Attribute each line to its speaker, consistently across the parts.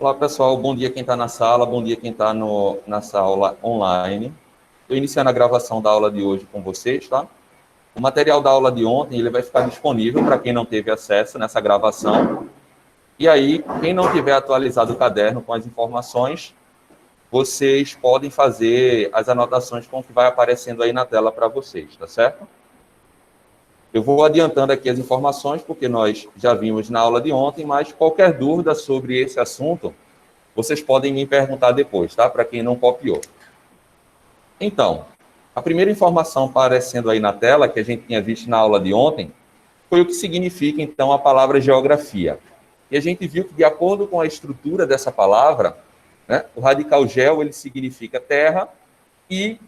Speaker 1: Olá, pessoal. Bom dia quem está na sala, bom dia quem está nessa aula online. Estou iniciando a gravação da aula de hoje com vocês, tá? O material da aula de ontem ele vai ficar disponível para quem não teve acesso nessa gravação. E aí, quem não tiver atualizado o caderno com as informações, vocês podem fazer as anotações com o que vai aparecendo aí na tela para vocês, tá certo? Eu vou adiantando aqui as informações, porque nós já vimos na aula de ontem, mas qualquer dúvida sobre esse assunto, vocês podem me perguntar depois, tá? Para quem não copiou. Então, a primeira informação aparecendo aí na tela, que a gente tinha visto na aula de ontem, foi o que significa, então, a palavra geografia. E a gente viu que, de acordo com a estrutura dessa palavra, né, o radical geo, ele significa terra, e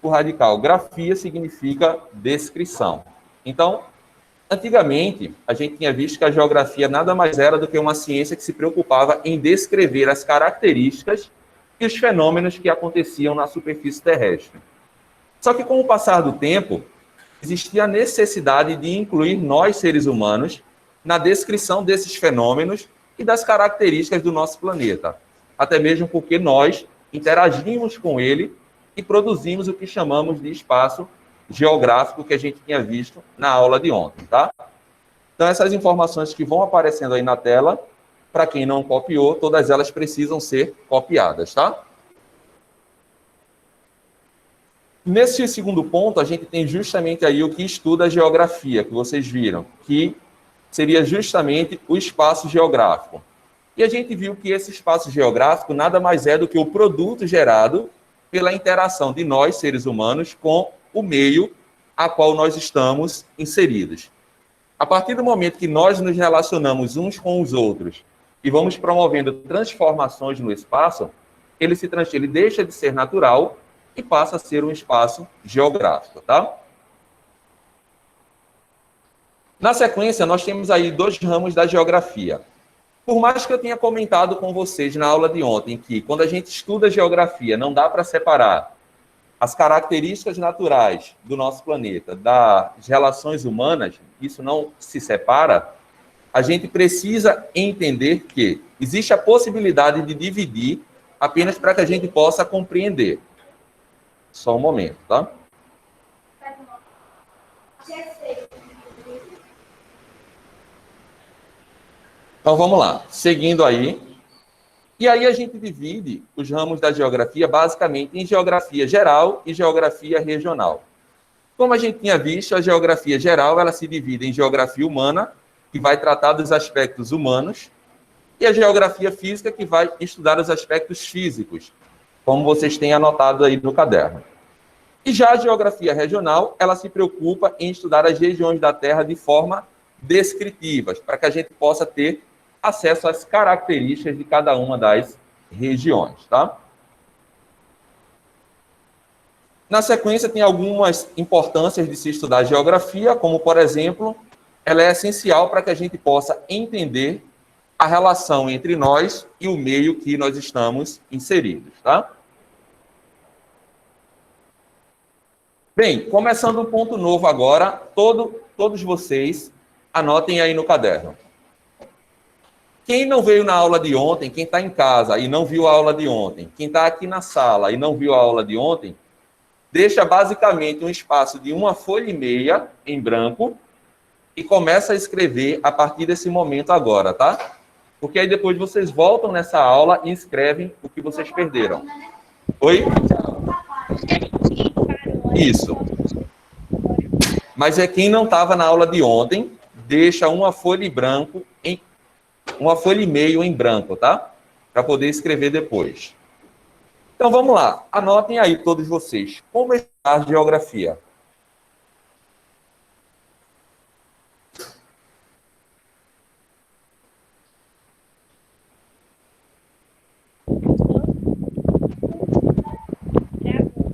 Speaker 1: o radical grafia significa descrição. Então, antigamente, a gente tinha visto que a geografia nada mais era do que uma ciência que se preocupava em descrever as características e os fenômenos que aconteciam na superfície terrestre. Só que, com o passar do tempo, existia a necessidade de incluir nós, seres humanos, na descrição desses fenômenos e das características do nosso planeta. Até mesmo porque nós interagimos com ele e produzimos o que chamamos de espaço geográfico que a gente tinha visto na aula de ontem, tá? Então, essas informações que vão aparecendo aí na tela, para quem não copiou, todas elas precisam ser copiadas, tá? Nesse segundo ponto, a gente tem justamente aí o que estuda a geografia, que vocês viram, que seria justamente o espaço geográfico. E a gente viu que esse espaço geográfico nada mais é do que o produto gerado pela interação de nós, seres humanos, com o meio a qual nós estamos inseridos. A partir do momento que nós nos relacionamos uns com os outros e vamos promovendo transformações no espaço, ele deixa de ser natural e passa a ser um espaço geográfico, tá? Na sequência, nós temos aí 2 ramos da geografia. Por mais que eu tenha comentado com vocês na aula de ontem que, quando a gente estuda geografia, não dá para separar as características naturais do nosso planeta das relações humanas, isso não se separa, a gente precisa entender que existe a possibilidade de dividir apenas para que a gente possa compreender. Só um momento, tá? Então, vamos lá. Seguindo aí. E aí a gente divide os ramos da geografia basicamente em geografia geral e geografia regional. Como a gente tinha visto, a geografia geral ela se divide em geografia humana, que vai tratar dos aspectos humanos, e a geografia física, que vai estudar os aspectos físicos, como vocês têm anotado aí no caderno. E já a geografia regional, ela se preocupa em estudar as regiões da Terra de forma descritiva, para que a gente possa ter acesso às características de cada uma das regiões, tá? Na sequência, tem algumas importâncias de se estudar a geografia, como, por exemplo, ela é essencial para que a gente possa entender a relação entre nós e o meio que nós estamos inseridos, tá? Bem, começando um ponto novo agora, todos vocês anotem aí no caderno. Quem não veio na aula de ontem, quem está em casa e não viu a aula de ontem, quem está aqui na sala e não viu a aula de ontem, deixa basicamente um espaço de 1,5 folha em branco e começa a escrever a partir desse momento agora, tá? Porque aí depois vocês voltam nessa aula e escrevem o que vocês perderam. Oi? Isso. Mas é quem não estava na aula de ontem, deixa 1,5 folha em 1,5 folha em branco, tá? Para poder escrever depois. Então vamos lá, anotem aí todos vocês. Como está a geografia?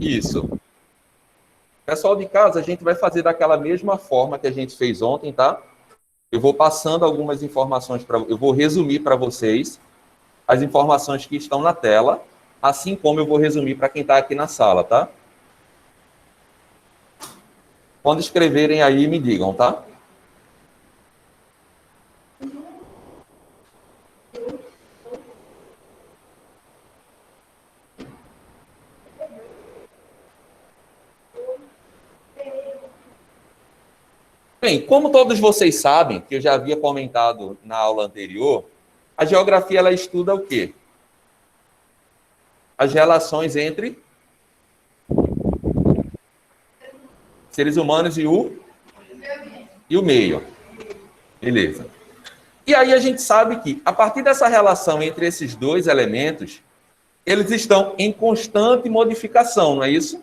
Speaker 1: Isso. Pessoal de casa, a gente vai fazer daquela mesma forma que a gente fez ontem, tá? Eu vou passando algumas informações eu vou resumir para vocês as informações que estão na tela, assim como eu vou resumir para quem está aqui na sala, tá? Quando escreverem aí, me digam, tá? Bem, como todos vocês sabem, que eu já havia comentado na aula anterior, a geografia ela estuda o quê? As relações entre seres humanos e o meio. Beleza. E aí a gente sabe que, a partir dessa relação entre esses dois elementos, eles estão em constante modificação, não é isso?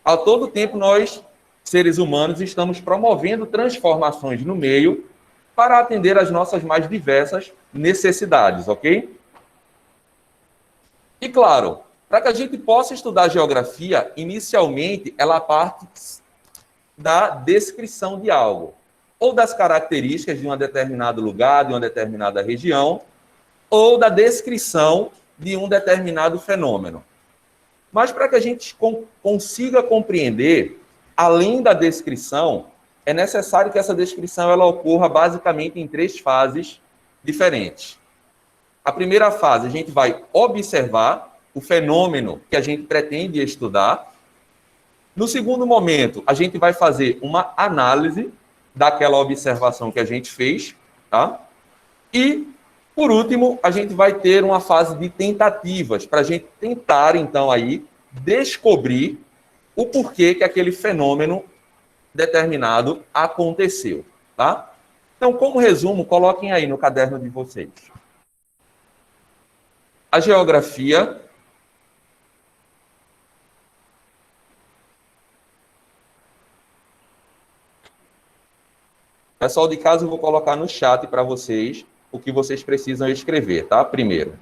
Speaker 1: A todo tempo nós, seres humanos, estamos promovendo transformações no meio para atender às nossas mais diversas necessidades, ok? E claro, para que a gente possa estudar geografia, inicialmente ela parte da descrição de algo, ou das características de um determinado lugar, de uma determinada região, ou da descrição de um determinado fenômeno. Mas para que a gente consiga compreender, além da descrição, é necessário que essa descrição ela ocorra basicamente em 3 fases diferentes. A primeira fase, a gente vai observar o fenômeno que a gente pretende estudar. No segundo momento, a gente vai fazer uma análise daquela observação que a gente fez, tá? E, por último, a gente vai ter uma fase de tentativas, para a gente tentar, então, aí, descobrir o porquê que aquele fenômeno determinado aconteceu, tá? Então, como resumo, coloquem aí no caderno de vocês. A geografia pessoal de casa, eu vou colocar no chat para vocês o que vocês precisam escrever, tá? Primeiro,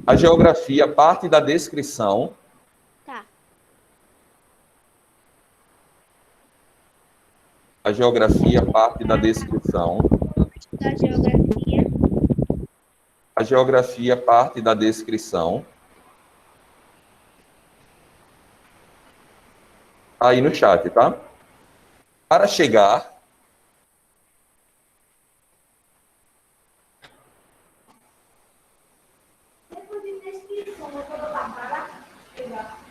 Speaker 1: a geografia parte da descrição.
Speaker 2: Tá.
Speaker 1: A geografia parte da descrição.
Speaker 2: Da geografia.
Speaker 1: A geografia parte da descrição. Aí no chat, tá? Para chegar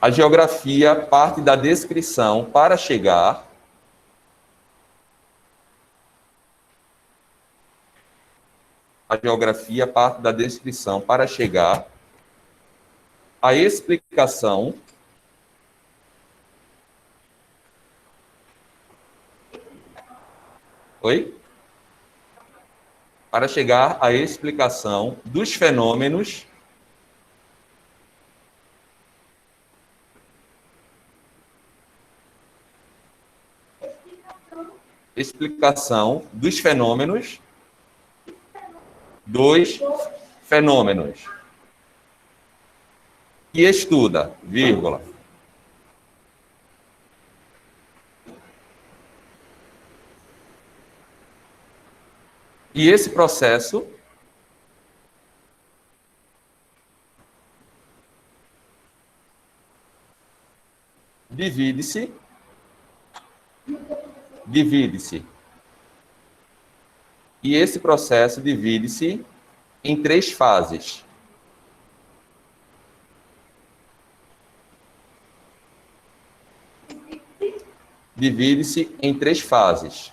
Speaker 1: a geografia parte da descrição para chegar a geografia parte da descrição para chegar à explicação para chegar à explicação dos fenômenos que estuda, vírgula. E esse processo divide-se. E esse processo divide-se em 3 fases. Divide-se em 3 fases.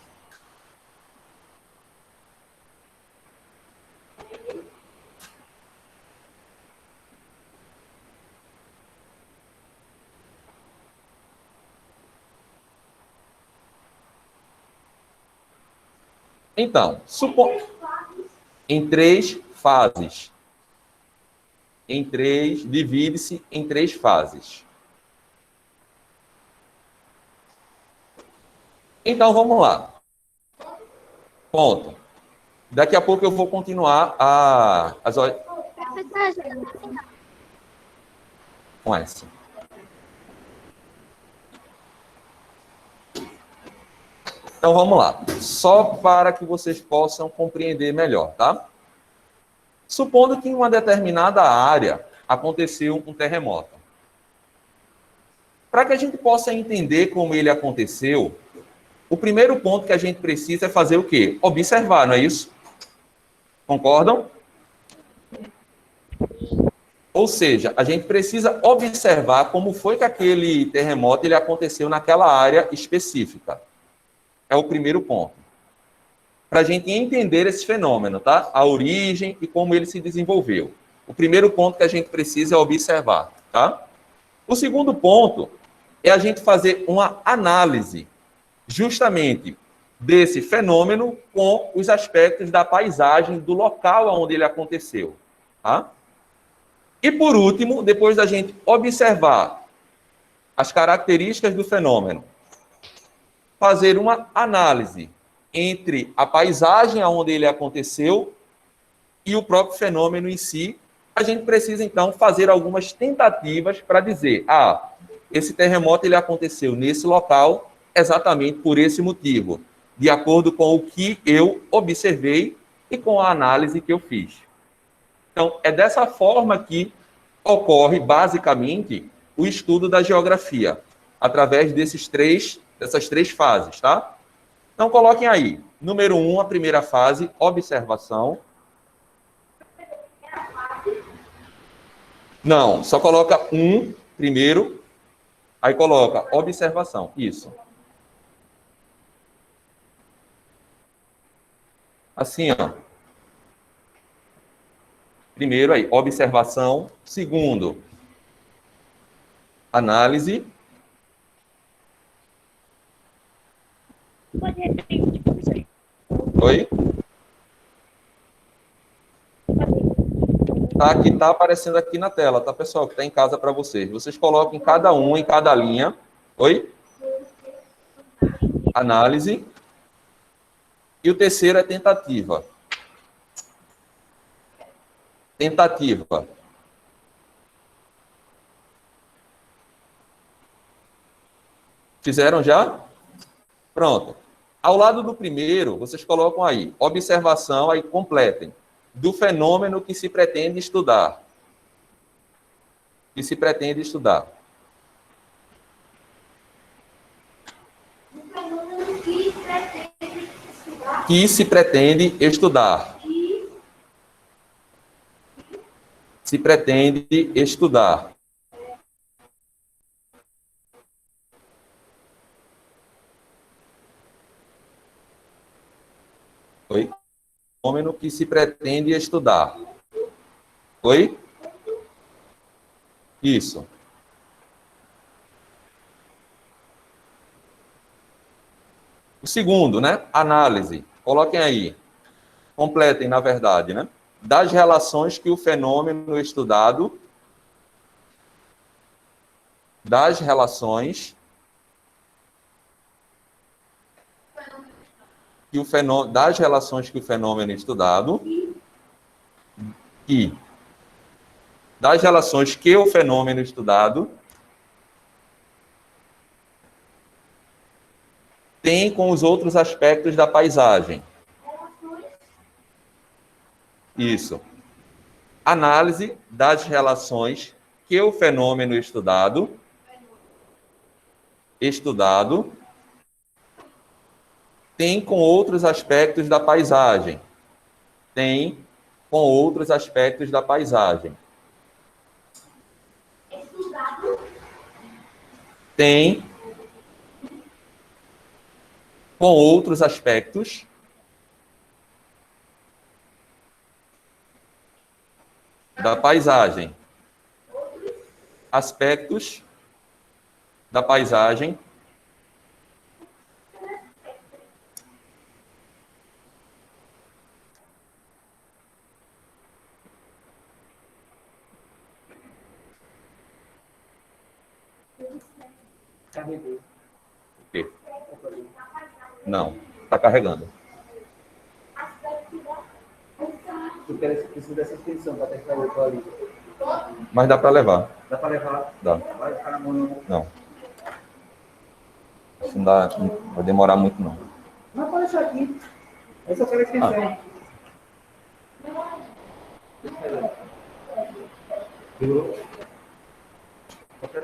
Speaker 1: Então, em 3 fases. Divide-se em 3 fases. Então, vamos lá. Ponto. Daqui a pouco eu vou continuar com essa. Então, vamos lá. Só para que vocês possam compreender melhor, tá? Supondo que em uma determinada área aconteceu um terremoto. Para que a gente possa entender como ele aconteceu, o primeiro ponto que a gente precisa é fazer o quê? Observar, não é isso? Concordam? Ou seja, a gente precisa observar como foi que aquele terremoto ele aconteceu naquela área específica. É o primeiro ponto. Para a gente entender esse fenômeno, tá? A origem e como ele se desenvolveu. O primeiro ponto que a gente precisa é observar, tá? O segundo ponto é a gente fazer uma análise justamente desse fenômeno com os aspectos da paisagem do local onde ele aconteceu, tá? E por último, depois da gente observar as características do fenômeno, fazer uma análise entre a paisagem onde ele aconteceu e o próprio fenômeno em si, a gente precisa então fazer algumas tentativas para dizer, esse terremoto ele aconteceu nesse local exatamente por esse motivo, de acordo com o que eu observei e com a análise que eu fiz. Então, é dessa forma que ocorre, basicamente, o estudo da geografia, através dessas três fases, tá? Então, coloquem aí. Número 1, a primeira fase, observação. Não, só coloca um primeiro, aí coloca observação. Isso. Assim, ó. Primeiro aí, observação. Segundo, análise.
Speaker 2: Pode repetir, professor?
Speaker 1: Oi? Tá aqui, tá aparecendo aqui na tela, tá, pessoal? Que tá em casa para vocês. Vocês coloquem cada um em cada linha. Oi? Análise. E o terceiro é tentativa. Tentativa. Fizeram já? Pronto. Ao lado do primeiro, vocês colocam aí, observação, aí completem, do fenômeno que se pretende estudar. Que se pretende estudar. Que se pretende estudar. Se pretende estudar. Oi? Fenômeno que se pretende estudar. Oi? Isso. O segundo, né? Análise. Coloquem aí. Completem, na verdade, né? Das relações que o fenômeno estudado, das relações que o fenômeno, das relações que o fenômeno estudado e das relações que o fenômeno estudado tem com os outros aspectos da paisagem. Isso. Análise das relações que o fenômeno estudado tem com outros aspectos da paisagem. Tem com outros aspectos da paisagem. Tem com outros aspectos da paisagem. Aspectos da paisagem.
Speaker 3: Carregou.
Speaker 1: Okay. Não, está carregando.
Speaker 3: Eu preciso dessa extensão para testar o outro ali.
Speaker 1: Mas dá para levar.
Speaker 3: Dá para levar?
Speaker 1: Dá.
Speaker 3: Vai ficar na mão, não?
Speaker 1: Não. Isso não dá, não vai demorar muito, não.
Speaker 3: Não, pode deixar aqui. Eu só quero a extensão.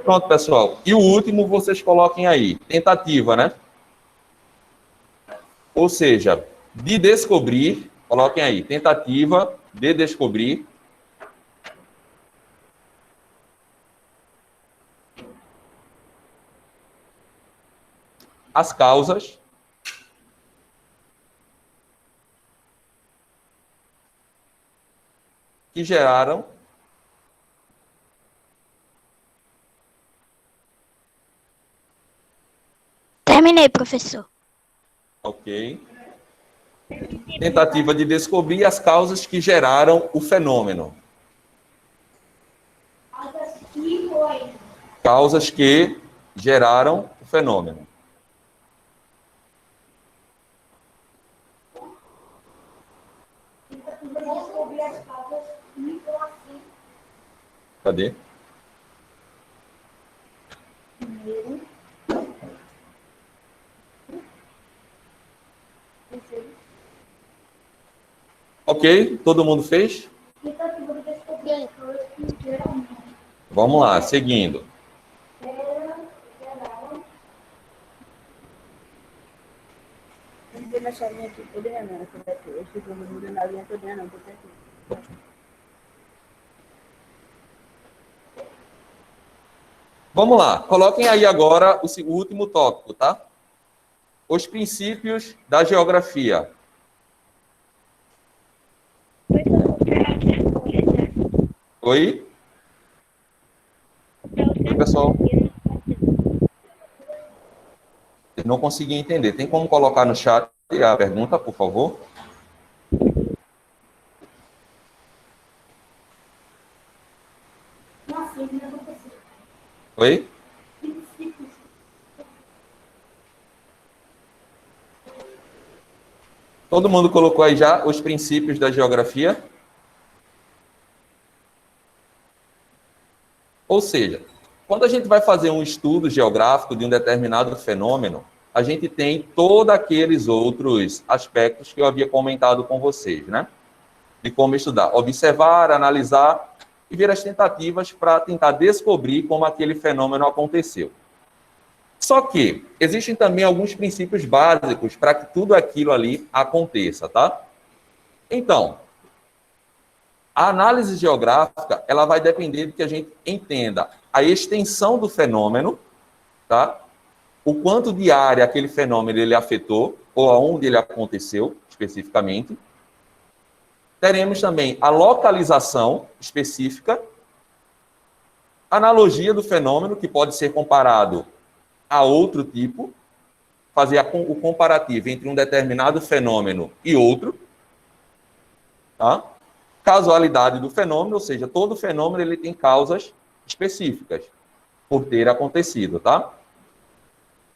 Speaker 1: Pronto, pessoal. E o último, vocês coloquem aí. Tentativa, né? Ou seja, de descobrir, coloquem aí. Tentativa de descobrir as causas que geraram...
Speaker 2: Terminei, professor.
Speaker 1: Ok. Tentativa de descobrir as causas que geraram o fenômeno. Causas que geraram o fenômeno. Cadê? Ok? Todo mundo fez? Vamos lá, seguindo. Vamos lá, coloquem aí agora o último tópico, tá? Os princípios da geografia. Oi? Oi, pessoal. Eu não consegui entender. Tem como colocar no chat a pergunta, por favor? Oi? Todo mundo colocou aí já os princípios da geografia? Ou seja, quando a gente vai fazer um estudo geográfico de um determinado fenômeno, a gente tem todos aqueles outros aspectos que eu havia comentado com vocês, né? De como estudar, observar, analisar e ver as tentativas para tentar descobrir como aquele fenômeno aconteceu. Só que existem também alguns princípios básicos para que tudo aquilo ali aconteça, tá? Então, a análise geográfica, ela vai depender de que a gente entenda a extensão do fenômeno, tá? O quanto de área aquele fenômeno ele afetou, ou aonde ele aconteceu, especificamente. Teremos também a localização específica, analogia do fenômeno, que pode ser comparado a outro tipo, fazer o comparativo entre um determinado fenômeno e outro, tá? Casualidade do fenômeno, ou seja, todo fenômeno ele tem causas específicas por ter acontecido, tá?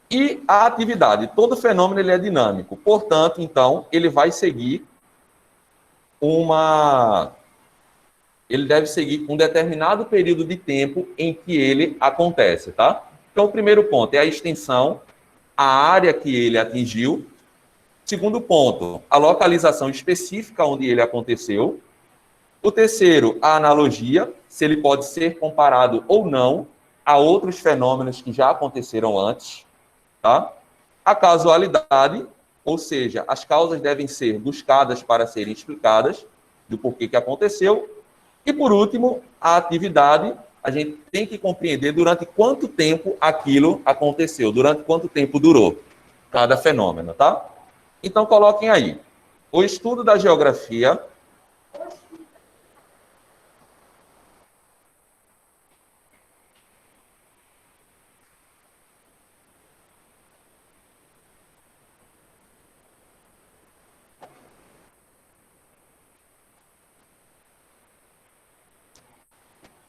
Speaker 1: E a atividade, todo fenômeno ele é dinâmico, portanto, então, ele vai seguir ele deve seguir um determinado período de tempo em que ele acontece, tá? Então, o primeiro ponto é a extensão, a área que ele atingiu. Segundo ponto, a localização específica onde ele aconteceu. O terceiro, a analogia, se ele pode ser comparado ou não a outros fenômenos que já aconteceram antes, tá? A casualidade, ou seja, as causas devem ser buscadas para serem explicadas do porquê que aconteceu. E, por último, a atividade, a gente tem que compreender durante quanto tempo aquilo aconteceu, durante quanto tempo durou cada fenômeno, tá? Então, coloquem aí. O estudo da geografia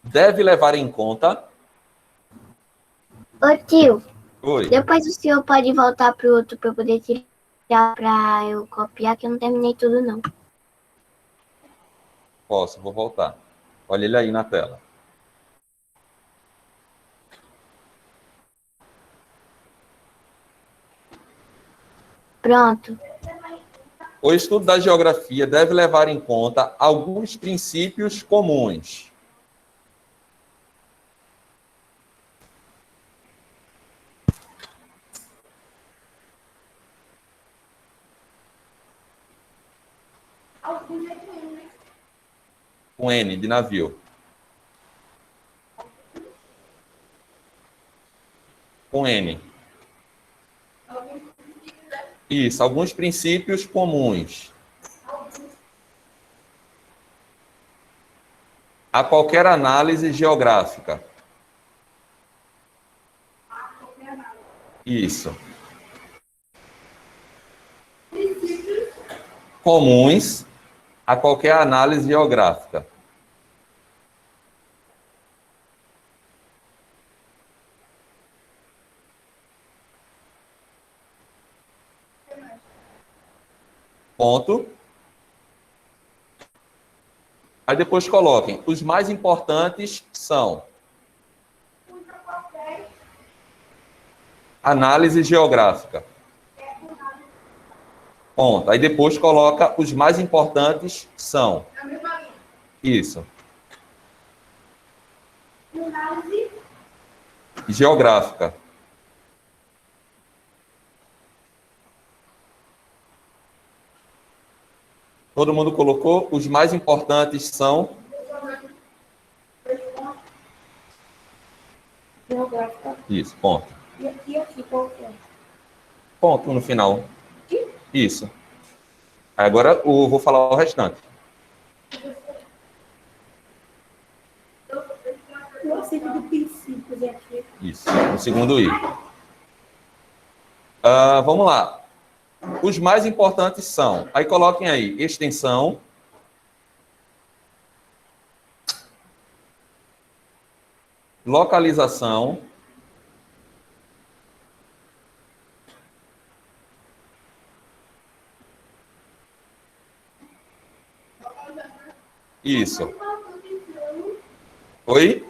Speaker 1: deve levar em conta...
Speaker 2: Ô tio,
Speaker 1: Oi.
Speaker 2: depois o senhor pode voltar pro outro para eu poder tirar para eu copiar, que eu não terminei tudo não.
Speaker 1: Posso, vou voltar. Olha ele aí na tela.
Speaker 2: Pronto.
Speaker 1: O estudo da geografia deve levar em conta alguns princípios comuns. Com N, de navio. Com N. Isso, alguns princípios comuns. a qualquer análise geográfica. Isso. Comuns a qualquer análise geográfica. Ponto. Aí depois coloquem, os mais importantes são análise geográfica. Ponto. Aí depois coloca, os mais importantes são. Isso. Geográfica. Todo mundo colocou? Os mais importantes são?
Speaker 2: Geográfica.
Speaker 1: Isso, ponto.
Speaker 2: E aqui, qual que é?
Speaker 1: Ponto no final. Isso. Agora eu vou falar o restante.
Speaker 2: O acerto do princípio aqui.
Speaker 1: Isso, no segundo I. Vamos lá. Os mais importantes são, aí coloquem aí, extensão, localização, isso. Oi?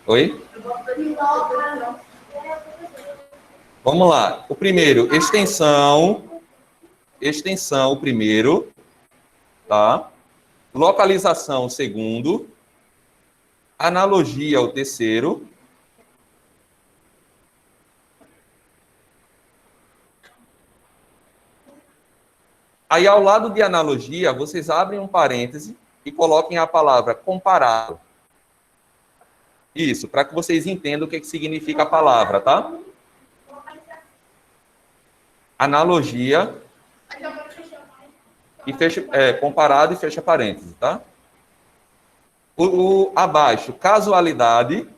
Speaker 1: Oi? Vamos lá. O primeiro, extensão, o primeiro, tá? Localização, o segundo. Analogia, o terceiro. Aí, ao lado de analogia, vocês abrem um parêntese e coloquem a palavra comparado. Isso, para que vocês entendam o que significa a palavra, tá? Analogia e fecha, comparado e fecha parênteses, tá? Abaixo, casualidade.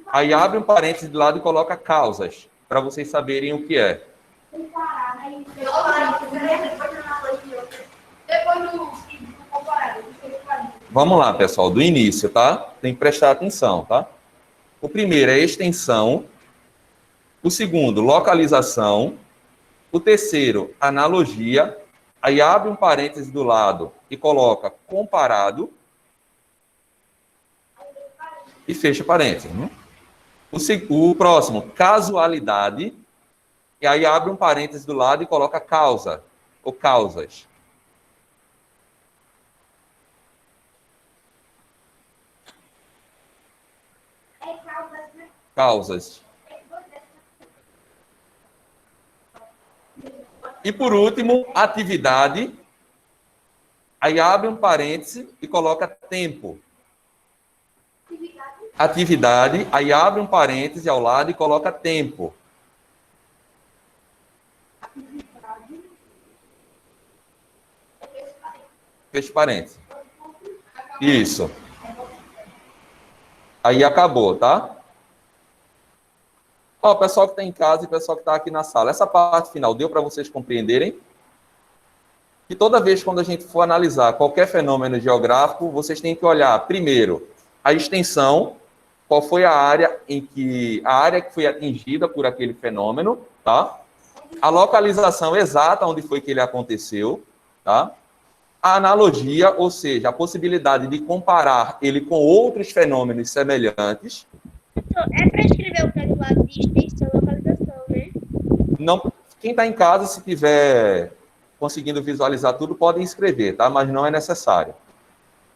Speaker 1: Aí abre um parênteses do lado e coloca causas, para vocês saberem o que é. Vamos lá, pessoal, do início, tá? Tem que prestar atenção, tá? O primeiro é extensão. O segundo, localização. O terceiro, analogia. Aí abre um parêntese do lado e coloca comparado. E fecha parênteses. Né? O próximo, casualidade. E aí abre um parêntese do lado e coloca causa, ou causas. Causas. E por último, atividade. Aí abre um parêntese e coloca tempo. Atividade. Aí abre um parêntese ao lado e coloca tempo. Fecha parênteses. Isso. Aí acabou, tá? Ó, pessoal que está em casa e pessoal que está aqui na sala. Essa parte final deu para vocês compreenderem? Que toda vez quando a gente for analisar qualquer fenômeno geográfico, vocês têm que olhar, primeiro, a extensão, qual foi a área que foi atingida por aquele fenômeno, tá? A localização exata onde foi que ele aconteceu, tá? A analogia, ou seja, a possibilidade de comparar ele com outros fenômenos semelhantes.
Speaker 2: É para escrever o que é do lado de extensão e localização, né?
Speaker 1: Não, quem está em casa, se tiver conseguindo visualizar tudo, podem escrever, tá? Mas não é necessário.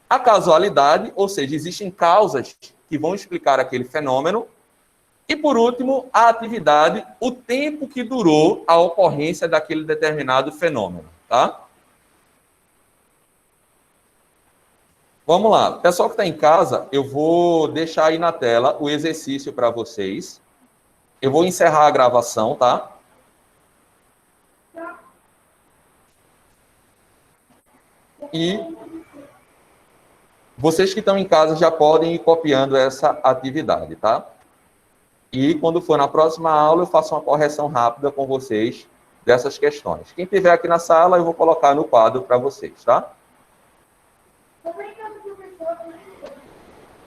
Speaker 1: A casualidade, ou seja, existem causas que vão explicar aquele fenômeno. E, por último, a atividade, o tempo que durou a ocorrência daquele determinado fenômeno, tá? Vamos lá. Pessoal que está em casa, eu vou deixar aí na tela o exercício para vocês. Eu vou encerrar a gravação, tá? E vocês que estão em casa já podem ir copiando essa atividade, tá? E quando for na próxima aula, eu faço uma correção rápida com vocês dessas questões. Quem estiver aqui na sala, eu vou colocar no quadro para vocês, tá?
Speaker 2: Obrigada.